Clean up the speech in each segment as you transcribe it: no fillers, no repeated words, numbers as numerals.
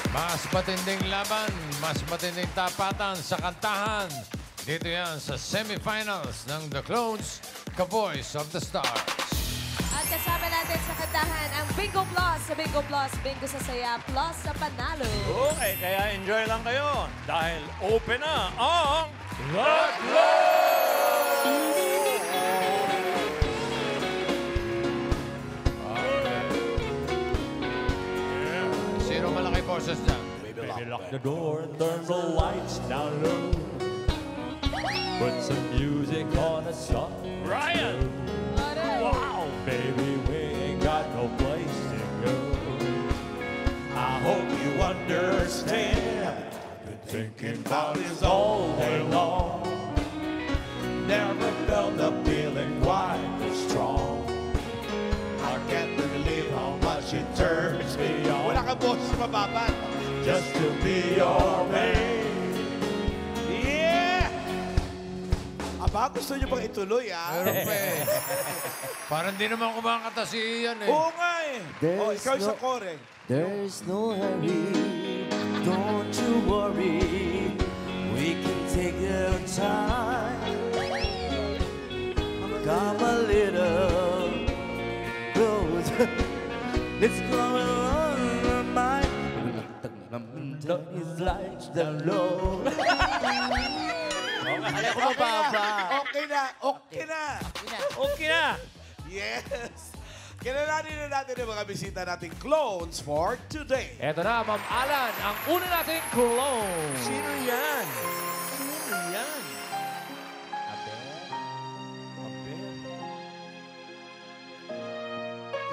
Mas matinding laban, mas matinding tapatan sa kantahan. Dito yan sa semifinals ng The Clones, Ka-Voice of the Stars. At kasama natin sa kantahan ang Bingo Plus. Sa Bingo Plus, Bingo sa saya, plus sa panalo. Okay, kaya enjoy lang kayo. Dahil open na ang The Clones! Sino malaki boses dyan? Baby, lock the door, turn the lights down low. Put some music on a soft Ryan! Wow, baby, we ain't got no place to go. I hope you understand. Been thinking about this all day long. Never felt the feeling quite this strong. I can't believe how much it turns me on. Wala kang boses mababa. Just to be your man. Yeah! Aba, gusto niyo bang ituloy, ah? Meron pa eh. Parang di naman kumakanta si Ian eh. Oo nga eh. Oh, ikaw yung sa kore. There's no hurry, don't you worry. We can take our time. Come a little closer. Let's go on our mind. It's like the low. Alam ko mababa. Okay na, okay na. Okay na. Yes. Kilalanin na natin ang mga bisita nating clones for today. Eto na, Ma'am Alan, ang una nating clone. Sino yan? Sino yan?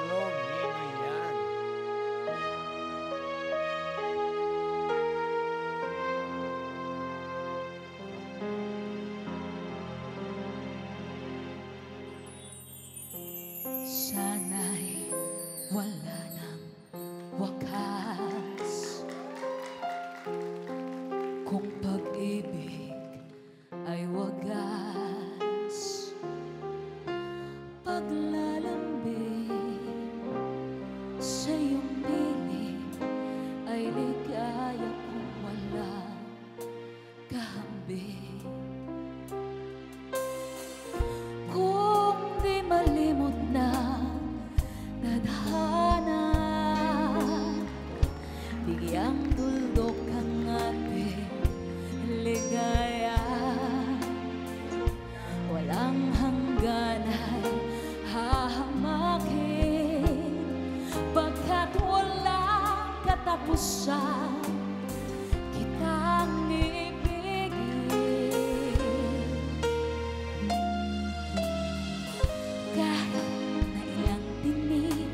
Clone, nino yan? Sana'y wala ng wakas. Kung pag-ibig ay wagas, paglalambing sa iyong piling ay ligaya kung walang kahambing. Kung di malimot na tadhana, bigyang tuldok ang ating ligaya. Walang hangganay hahamakin, pagkat walang katapusan kitang ibigin. Kahit na ilang tinig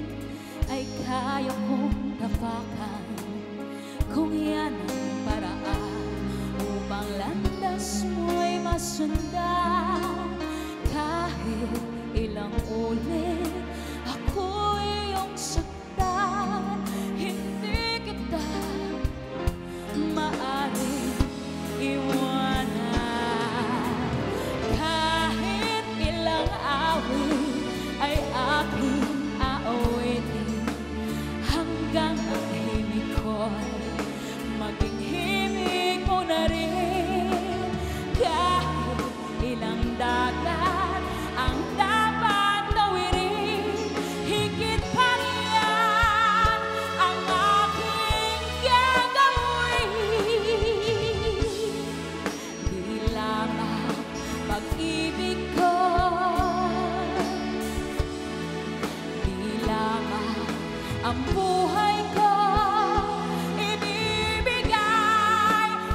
ay kaya kong tapakan, kung yan ang paraan upang landas mo'y masundan. Kahit ilang ulit ako iyong saktan, hindi kita maaaring iwanan. Kahit ilang awit ay aking aawitin, hanggang ang himig ko'y maging himig mo na rin. Kahit ilang dagat ang dapat tawirin, higit pa riyan ang aking gagawin. Di lamang pag-ibig ko, di lamang ang buhay ko, ibibigay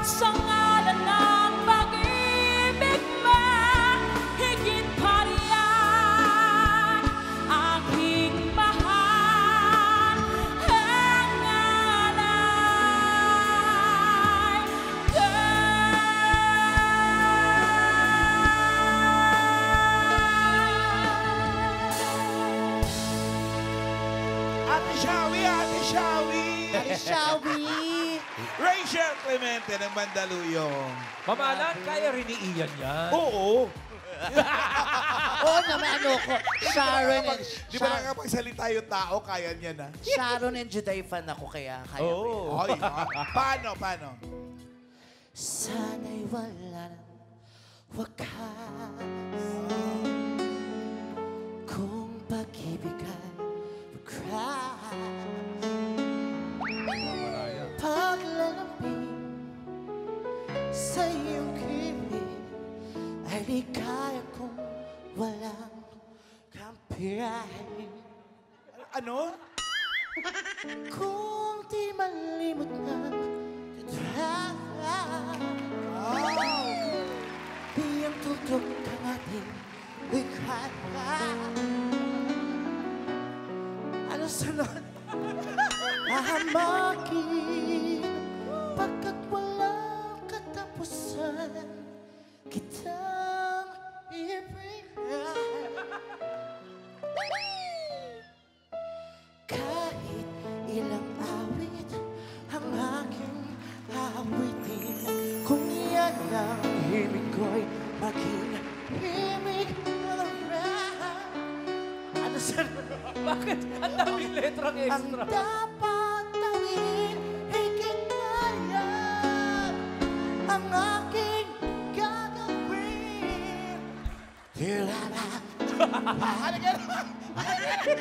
sa ngalan ng pag-ibig mo. Higit pa riyan aking mahal, ang alay ko. Ate Shawi, Ate Shawi. Shall we? Rachel Clemente ng Mandaluyong. Ma'am Alan, kaya rin ni Ian yan. Oo. Oo naman, ano ko. Sharon and... Di ba nakapagsalita yung tao, kaya niya na? Sharon and Juday fan ako kaya kaya ko yun. Oy, paano? Sana'y wala ng wakas kung pag-ibig ay magkras. Paglalambing sa iyong kilig ay di kaya kong walang kampiyahin. Ano? Kung di malimot ng biyang tutok ang ating likha. Ano sunod? Hahamakin pagkat walang katapusan kitang ibigay. Kahit ilang awit ang aking awitin, kung yan ang himig ko'y maging himig na rin. Ano sa... Bakit? Ang daming letrang Ang extra. dapat tawin, higit kaya ang aking gagawin. Tila na.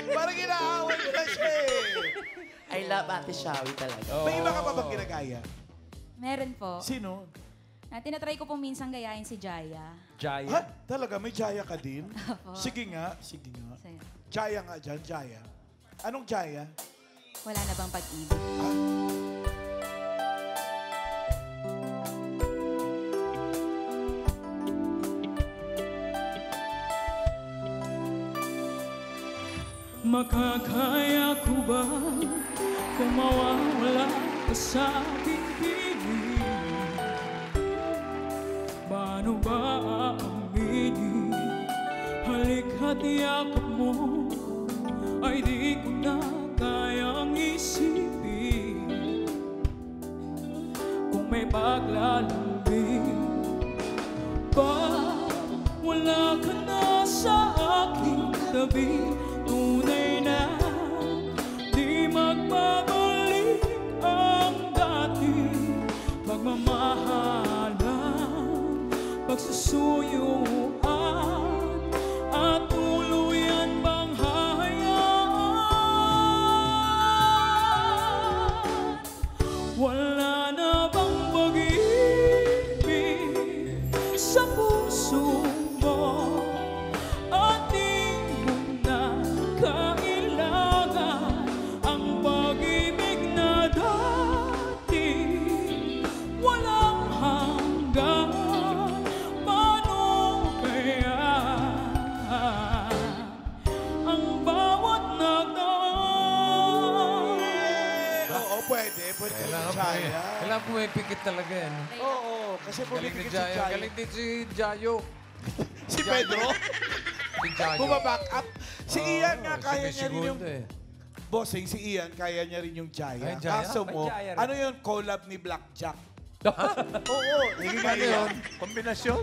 Parang inaaway mo na siya eh. I love Ate Shawi talaga. May iba ka pa bang ginagaya? Meron po. Sino? Na tinatry ko pong minsan gayahin si Jaya. Jaya. Ha? Talaga? May Jaya ka din? Sige nga. So, Jaya nga dyan, Jaya. Anong Jaya? wala na bang pag-ibig? Makakaya ko ba kung mawawala ka sa aking piling? Paano ba aaminin? Halika't yakap mo ay di ko na kayang isipin. Kung may paglalambing pag wala ka na sa aking tabi, tunay na di magbabalik ang dati. Pagmamahalan, pagsusuyuan, at tuluyan bang hahayaan? Wala na bang pag-ibig sa puso mo? At di mo na kailangan ang pag-ibig na dati walang hanggan. Paano kaya ang bawat nagdaan? Oo, pwede. Pwede ka Kailangan Jaya. kailangan pumipikit talaga yan. Oo, kasi Galing ni pumipikit si Jaya. Jaya. Galing din si Jayo. Si Pedro? Si Jayo. Bumaback up. Si Ian nga, kaya niya rin yung... Segundo eh. Bossing, si Ian, kaya niya rin yung Jaya. Ay, Jaya? Kaso May mo, Jaya rin. ano yun, collab ni Blackjack? Oo, hindi nga Ano yun. yun? Kombinasyon?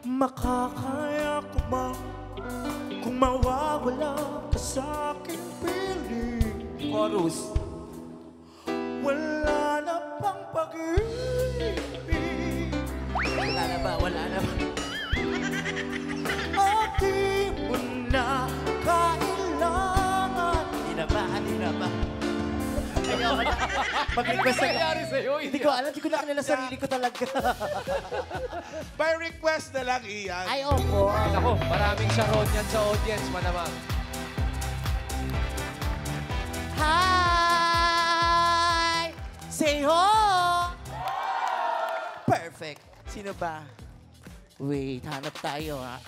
Makakaya ko ba kung mawawala ka sa aking piling? Chorus. Wala na pang pag-ibig. Wala na ba? Wala na ba? At di mo na kailangan. Hindi na ba? Hindi na ba? Ayoko na. Mag-request na. Nangyari sa'yo? Hindi ko alam. Hindi ko na kanila sarili ko talaga. By request na lang, Ian. Ay, opo. Ako, maraming Sharon yan sa audience, manamang. Hi! Say ho! Perfect. Sino ba? Wait, hanap tayo ha.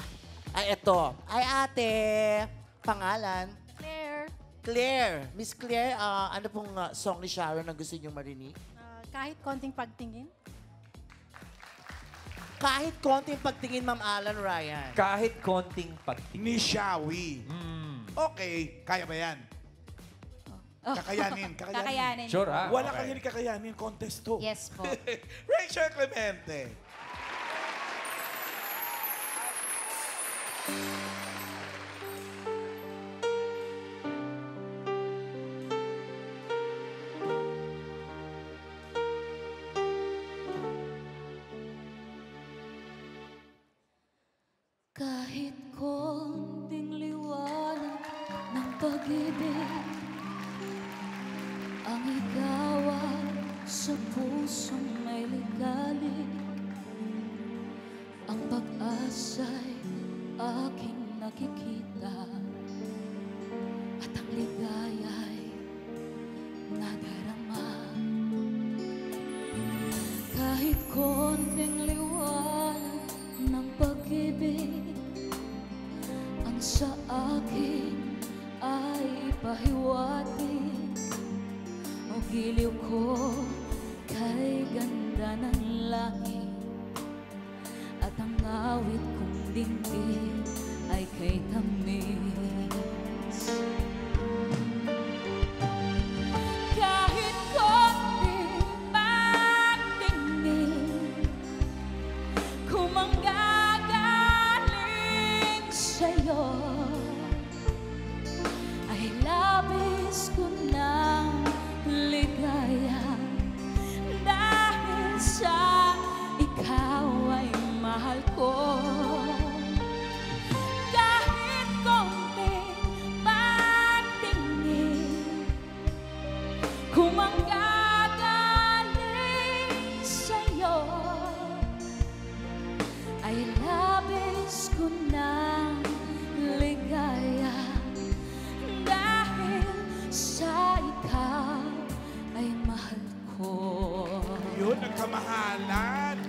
Ay, eto. Ay, ate. Pangalan? Claire, Claire. Miss Claire, ano pong song ni Sharon na gusto niyong marinig? kahit konting pagtingin, Kahit konting pagtingin, Ma'am Alan Ryan. Kahit konting pagtingin. Ni Shawi. Okay, kaya ba yan? Kakayanin, kakayanin. Kakayanin. Sure, ah? Wala Okay. kang hindi kakayanin, contest to. Yes po. Rachel Clemente. pag-ibig ang igawan sa pusong may ligali. Ang pag-asa'y aking nakikita at ang ligaya'y nadarama. Kahit konting liwanag ng pag-ibig ang sa akin ay pahiwatig, o giliw ko kay ganda ng langit, at ang awit kong dinggin ay kay tamis. Kahit konting pagtingin kung manggagaling sa'yo, ay labis ko ng ligaya dahil sa ikaw ay mahal ko. Kahit konting pagtingin kung manggagaling sa'yo, ay labis ko ng ligaya dahil sa ikaw ay mahal ko. Yun, nagkamahalan.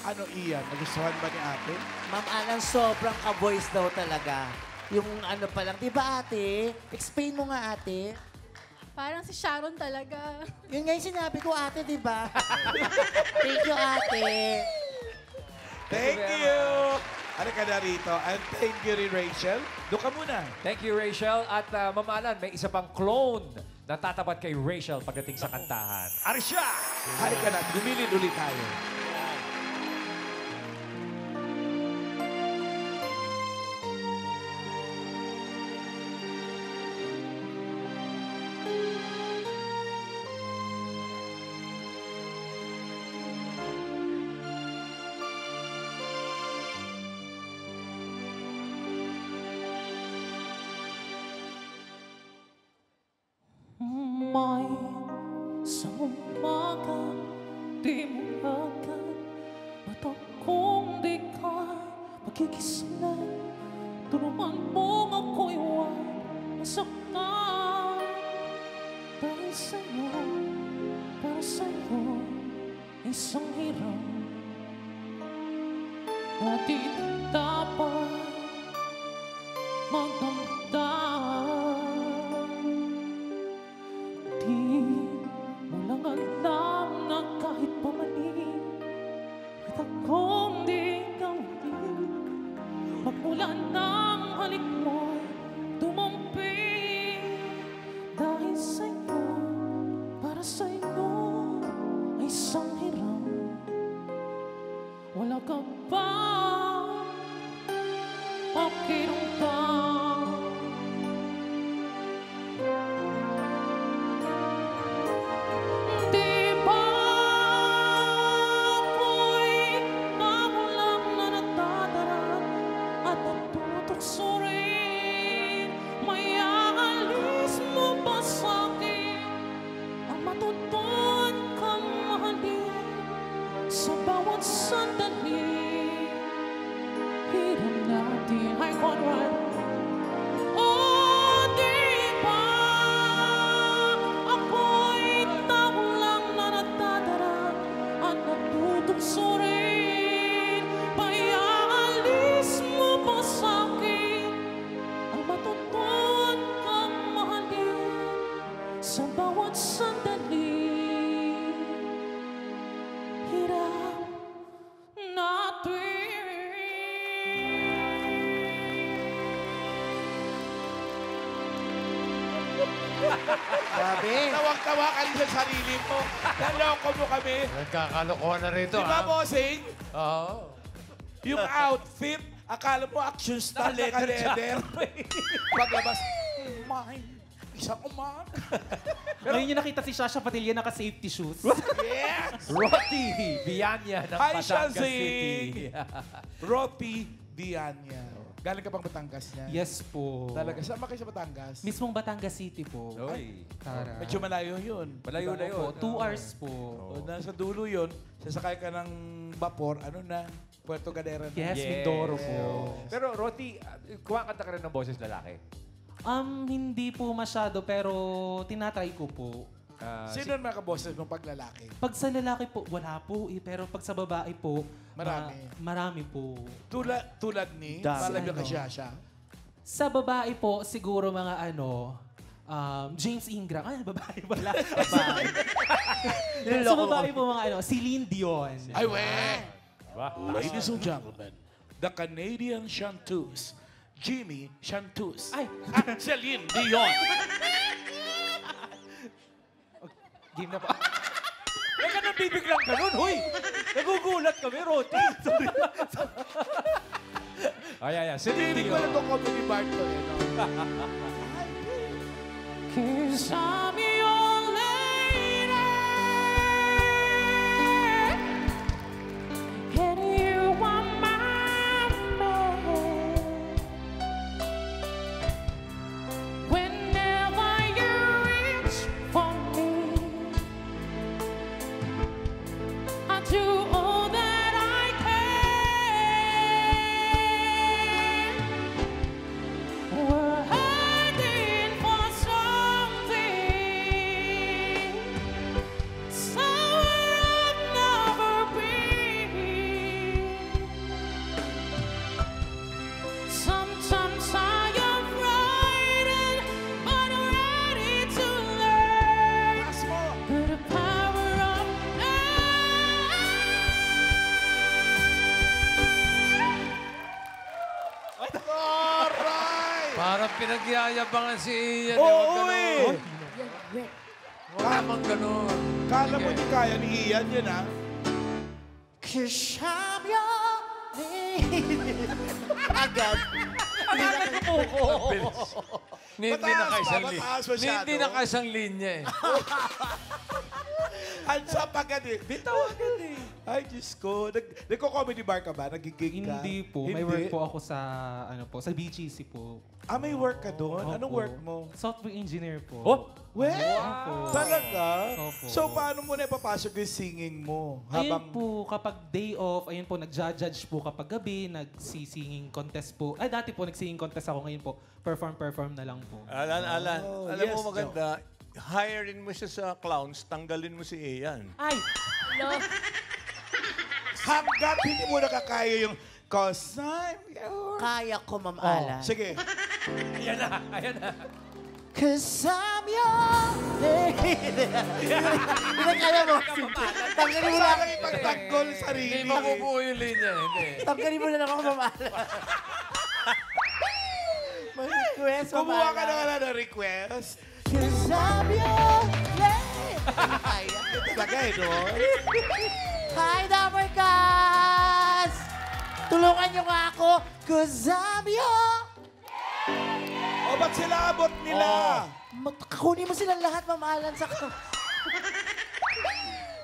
Ano, Ian? Nagustuhan ba ni ate? Ma'am Alan, sobrang ka-voice daw talaga. Yung ano pa lang. Di ba, ate? Explain mo nga, ate. Parang si Sharon talaga. Yun nga yung sinabi ko, ate, di ba? Thank you, ate. Thank you! Ano ka na rito? And thank you rin, Rachel. Doon ka muna. Thank you, Rachel. At Ma'am Alan, may isa pang clone na tatapat kay Rachel pagdating sa kantahan. Arisha! Halika na, dumilid ulit tayo. May sa umaga, di mo agad mata kung di ka magkikisla. Tulungan mo ako'y huwag masaktan. Dahil sa'yo, para sa'yo, isang hirap na di dapat magdamdam. Di mo lang alam na kahit pamali at akong di gawin, magmula ng halik mo'y dumampi. Dahil sa'yo, para sa'yo, ay isang hiram. Wala ka ba pakiramdam? Di ba ako'y magulang na natadara at natutukso rin? May aalis mo ba sa'kin ang matutunan kang mahalin sa bawat sandali? Hirap natin ay Conrad. Oh, di ba ako'y tao lang na natadara at natutukso rin? May aalis mo ba sa'kin ang matutunan kang mahalin sa bawat sandali? Hirap natin. Grabe. Tawag-tawa ka rin sa sarili mo. Naloko mo kami. Nagkakalokohan na rito, Di ba, ha? bossing? Oo. Yung outfit, akala mo action star na ka-leather. Paglabas, mine. Isang uman. Ngayon niyo nakita si Shasha Padilla naka-safety shoes. Yes! Roti Bianya ng Hi, Batangas Shazing! City. Roti Dianya. Galing ka pang Batangas niya? Yes po. Talaga? Saan ba kayo sa Batangas? Mismong Batangas City po. Oy. Tara. Medyo malayo yun. Malayo na yun. Po, 2 hours po. O, nasa dulo yun, sasakay ka ng vapor, ano na, Puerto Galera na. Yes, Mindoro po. Pero Roti, kumakanta ka rin ng boses lalaki. Hindi po masyado pero tinatry ko po. Sino ang mga kaboses mong paglalaki? Pag sa lalaki po, wala po eh. Pero pag sa babae po, Marami. marami po. Tulad ni, Dami. malabyo ka Ano? siya. Sa babae po, siguro mga James Ingram. Ay, babae pala. Sa babae po mga Celine Dion. Ay, we! Ladies and gentlemen, the Canadian Chanteuse, Jimmy Chanteuse. Ay. At Celine Dion. Game na po. Huwag ka nang bibiglang ganun, huy! Nagugulat kami, Roti. Sorry. Ay. Celine Hindi ko Dion. na itong comedy bar to, eh, no? Cause I'm your lady, and you are my man. Whenever you reach for me, I do all that I can. We're hiding for something somewhere I've never been. Sometimes I am frightened, but ready to learn the power of Parang pinagyayabangan si Ian. Oo, Huwag eh. ganun. Huwag naman ganun. Kala mo di kaya ni Ian yun, ha? Cause I'm your lady. Agad. Hindi na kaisang linya. Mataas masyado. Hindi na kaisang linya eh. Hands up agad eh. Bitaw agad eh. Ay, Diyos ko. Nagko-comedy bar ka ba? Nagigig ka? Hindi po. May work po ako sa sa BGC po. Ah, may work ka doon? Anong Opo. work mo? Software engineer po. Oh! Well, Opo. talaga? Opo. So, paano mo na ipapasok yung singing mo? Ayun po, kapag day off, ayun po, nagja-judge po kapag gabi, nagsisinging contest po. Ay, dati po, nagsinging contest ako. Ngayon po, perform na lang po. Alan, Oh, alam yes, mo maganda, hirein mo siya sa clowns, tanggalin mo si Ian. Ay! Hanggat hindi mo nakakaya yung cause I'm your... Kaya ko, Ma'am Alan. Sige. Ayan na. Cause I'm your lady. Hindi kaya mo. Tanggalin mo lang. Sana ipagtanggol sarili. Hindi mabubuo yung linya. Hindi. Tanggalin mo na lang ako, Ma'am Alan. May request, Ma'am Kumuha ka Alan. na ng request. Cause I'm your lady. Kaya. Lagay, no? Hi, Damercas! Tulungan niyo nga ako. Cause I'm your... O, ba't sila abot nila? Kunin mo silang lahat, Ma'am Alan, sa...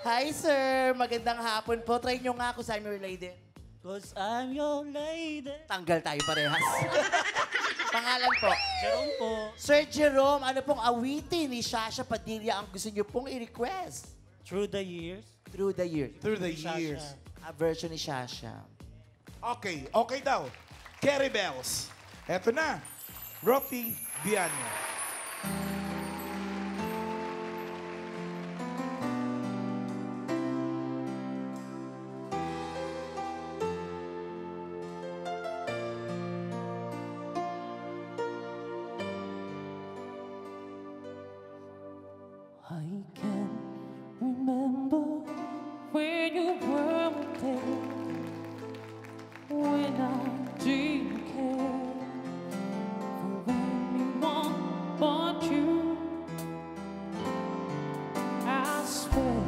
Hi, sir. Magandang hapon po. Try niyo nga ako sa I'm your lady. Cause I'm your lady. Tanggal tayo parehas. Pangalan po? Jerome po. Sir Jerome, ano pong awitin ni Shasha Padilla ang gusto niyo pong i-request? Through the years. Through the years. Through the years. A version ni Shasha. Okay, okay daw. Carrie Bells. Eto na. Rocky Biano. I can remember when you were there, when I didn't care for anyone but you. I swear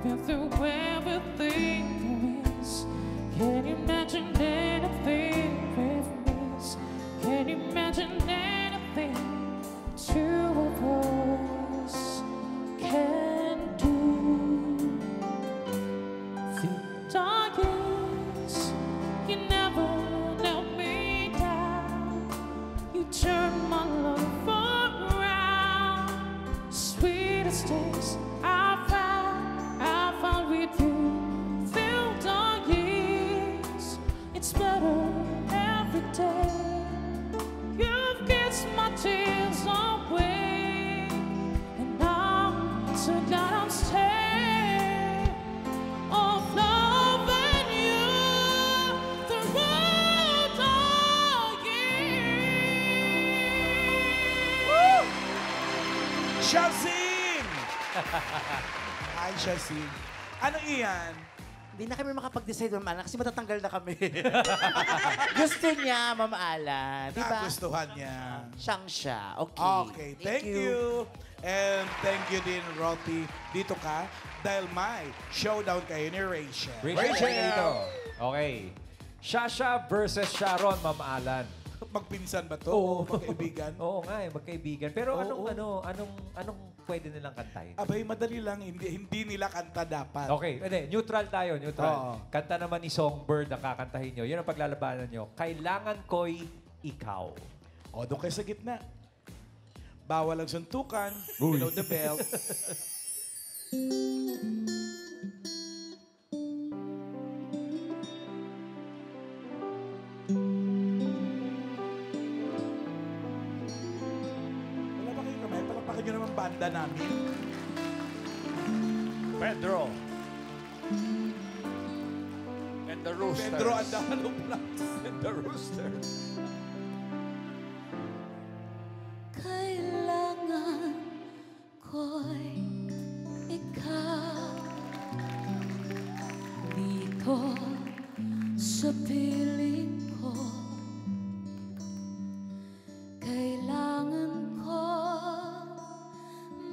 we've been through everything there is. Can't imagine anything we've missed. Can't imagine anything two of us. so that I'm staying of loving you through the years. Shazin! Hi, Shazin. Ano iyan? Hindi na kami makapag-decide, Ma'am Alan, kasi matatanggal na kami. Gusto niya, Ma'am Alan. Di ba? Nagustuhan niya. Siyang siya. Okay. Okay, thank you. And thank you din, Roti. Dito ka dahil may showdown kayo ni Rachel. Rachel dito. Okay. Shasha versus Sharon, Ma'am Alan. Magpinsan ba to? Oo. Magkaibigan? Oo nga magkaibigan. Pero anong pwede nilang kantahin? Abay, madali lang. Hindi nila kanta dapat. Okay, neutral tayo, neutral. Oo. Kanta naman ni Songbird na kakantahin nyo. Yun ang paglalabanan nyo. Kailangan ko'y ikaw. O, doon kayo sa gitna. Bawal ang suntukan. Below the belt. Wala ba kayo kamay? Palapakan nyo naman banda namin. Pedro. And the Roosters. Pedro Andalo Plus. And the Roosters. Kailangan ko'y ikaw dito sa piling ko. Kailangan ko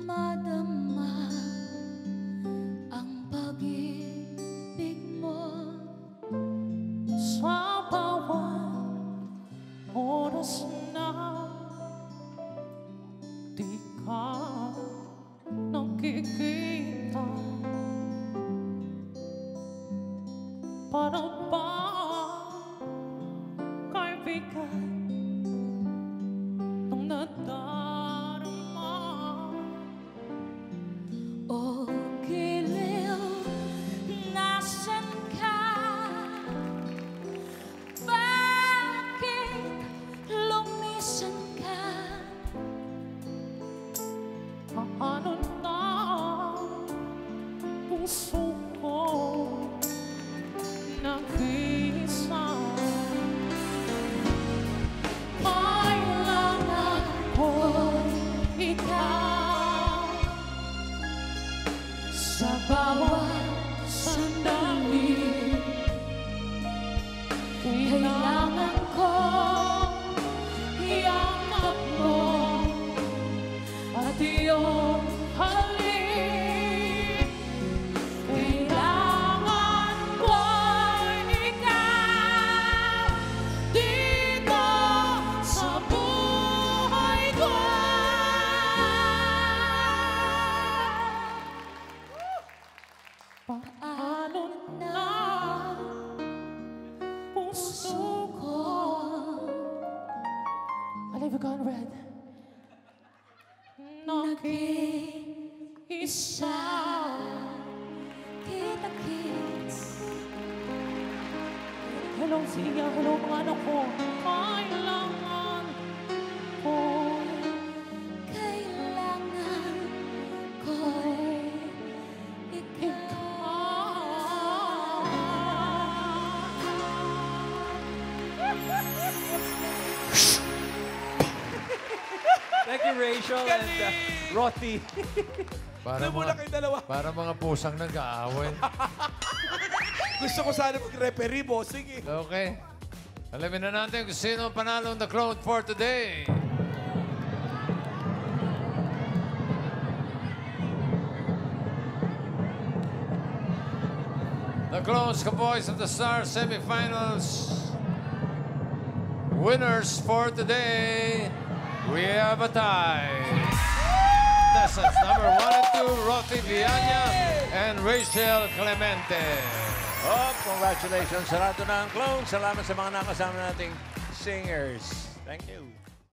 madama ang pag-ibig mo sa bawat oras na di ka nakikita. Para ba kaibigan nung nadarama? O giliw, nasan ka? Bakit lumisan ka? Paano na puso ko nag-iisa? Kailangan ko'y ikaw sa bawat sandali. Kailangan ko iangat mo at iyong halik. Kailangan ko'y ikaw dito sa buhay ko. Paano na puso ko? I leave you gone red. Nag-iisa kita-kits. Hello, siya. Hello, mga anak ko. Kailangan ko. Kailangan ko'y Thank you, Rachel and Roti. Para Muna kayo dalawa. para mga pusang nag-aaway. Gusto ko sana mag-referee, bossing eh. Okay. Alamin na natin kung sino ang panalo ng The Clone for today. The Clones, Boys of the Star semifinals. Winners for today. We have a tie. Contestants number 1 and 2, Roti Villaña and Rachel Clemente. Oh, congratulations sa lahat ng clones. Salamat sa mga nakasama nating singers. Thank you.